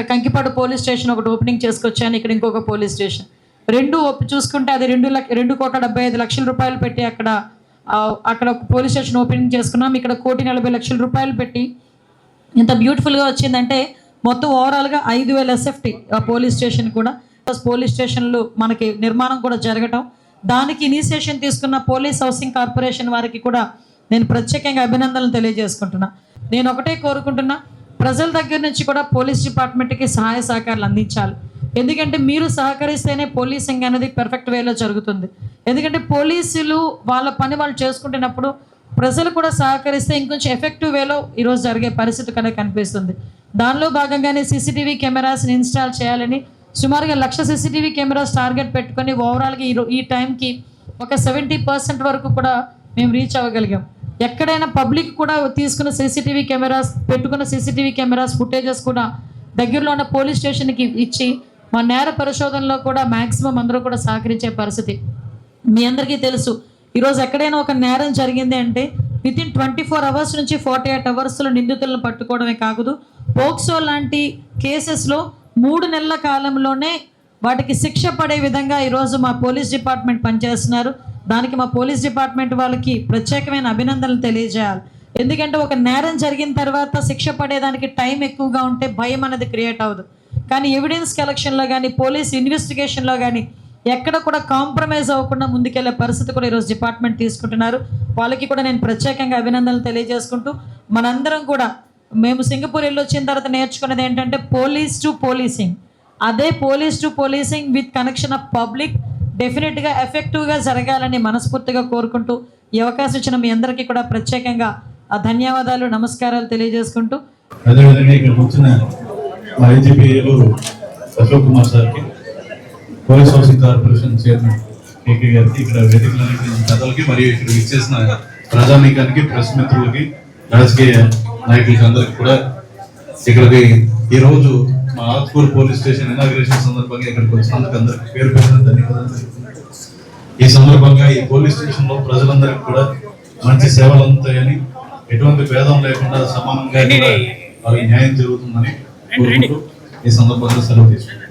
అక్కడ Kankipadu police station ఒకటి opening చేసుకొచ్చాను, ఇక్కడ ఇంకొక పోలీస్ స్టేషన్. రెండు చూసుకుంటే అది 2,75,00,000 రూపాయలు పెట్టి అక్కడ ఒక పోలీస్ స్టేషన్ ఓపెనింగ్ చేసుకున్నాం. ఇక్కడ 1,40,00,000 రూపాయలు పెట్టి ఇంత బ్యూటిఫుల్గా వచ్చిందంటే మొత్తం ఓవరాల్గా 5,000 SFT పోలీస్ స్టేషన్ కూడా, పోలీస్ స్టేషన్లు మనకి నిర్మాణం కూడా జరగటం, దానికి ఇనిషియేషన్ తీసుకున్న పోలీస్ హౌసింగ్ కార్పొరేషన్ వారికి కూడా నేను ప్రత్యేకంగా అభినందనలు తెలియజేసుకుంటున్నా. నేను ఒకటే కోరుకుంటున్నా, ప్రజల దగ్గర నుంచి కూడా పోలీస్ డిపార్ట్మెంట్కి సహాయ సహకారాలు అందించాలి. ఎందుకంటే మీరు సహకరిస్తేనే పోలీసింగ్ అనేది పర్ఫెక్ట్ వేలో జరుగుతుంది. ఎందుకంటే పోలీసులు వాళ్ళ పని వాళ్ళు చేసుకుంటున్నప్పుడు ప్రజలు కూడా సహకరిస్తే ఇంకొంచెం ఎఫెక్టివ్ వేలో ఈరోజు జరిగే పరిస్థితి కనుక కనిపిస్తుంది. దానిలో భాగంగానే CCTV కెమెరాస్ని ఇన్స్టాల్ చేయాలని సుమారుగా 1,00,000 CCTV కెమెరాస్ టార్గెట్ పెట్టుకొని ఓవరాల్గా ఈ టైంకి ఒక 70% వరకు కూడా మేము రీచ్ అవ్వగలిగాం. ఎక్కడైనా పబ్లిక్ కూడా తీసుకున్న CCTV కెమెరాస్ పెట్టుకున్న CCTV కెమెరాస్ ఫుటేజెస్ కూడా దగ్గరలో ఉన్న పోలీస్ స్టేషన్కి ఇచ్చి మా నేర పరిశోధనలో కూడా మ్యాక్సిమం అందరూ కూడా సహకరించే పరిస్థితి. మీ అందరికీ తెలుసు, ఈరోజు ఎక్కడైనా ఒక నేరం జరిగింది అంటే వితిన్ 24 అవర్స్ నుంచి 48 అవర్స్లో నిందితులను పట్టుకోవడమే కాదు, పోక్సో లాంటి కేసెస్లో 3 నెలల కాలంలోనే వాటికి శిక్ష పడే విధంగా ఈరోజు మా పోలీస్ డిపార్ట్మెంట్ పనిచేస్తున్నారు. దానికి మా పోలీస్ డిపార్ట్మెంట్ వాళ్ళకి ప్రత్యేకమైన అభినందనలు తెలియజేయాలి. ఎందుకంటే ఒక నేరం జరిగిన తర్వాత శిక్ష పడేదానికి టైం ఎక్కువగా ఉంటే భయం అనేది క్రియేట్ అవ్వదు. కానీ ఎవిడెన్స్ కలెక్షన్లో కానీ పోలీస్ ఇన్వెస్టిగేషన్లో కానీ ఎక్కడ కూడా కాంప్రమైజ్ అవ్వకుండా ముందుకెళ్లే పరిస్థితి కూడా ఈరోజు డిపార్ట్మెంట్ తీసుకుంటున్నారు. వాళ్ళకి కూడా నేను ప్రత్యేకంగా అభినందనలు తెలియజేసుకుంటూ, మనందరం కూడా మేము సింగపూర్ వెళ్ళి వచ్చిన తర్వాత నేర్చుకున్నది ఏంటంటే పోలీస్ టు పోలీసింగ్. అదే police to policing with connection of public డెఫినెట్గా ఎఫెక్టివ్గా జరగాలని మనస్ఫూర్తిగా కోరుకుంటూ ఈ అవకాశం ఇచ్చిన మీ అందరికీ కూడా ప్రత్యేకంగా ధన్యవాదాలు, నమస్కారాలు తెలియజేసుకుంటూ, అదేవిధంగా ఇక్కడ వచ్చిన మా IGP ఏలూరు అశోక్ కుమార్ సార్కి, police housing corporation chairman KK గారికి, ఇక్కడ వేదికలన్నింటి పెద్దలకి మరియు ఇక్కడ ఇచ్చేసిన ప్రజానీకానికి, ప్రెస్ మిత్రులకి, రాజకీయ నాయకులకి అందరికి కూడా ఇక్కడికి ఈరోజు మా ఆత్కూరు పోలీస్ స్టేషన్ ఇనాగ్రేషన్ సందర్భంగా ఇక్కడికి వచ్చినందుకు అందరికి పేరు పేరున ధన్యవాదాలు. ఈ సందర్భంగా ఈ పోలీస్ స్టేషన్ లో ప్రజలందరికీ కూడా మంచి సేవలు అందుతాయని, ఎటువంటి భేదం లేకుండా సమానంగా వారికి న్యాయం జరుగుతుందని కోరుకుంటూ ఈ సందర్భంగా సెలవు తీసుకుంటాం.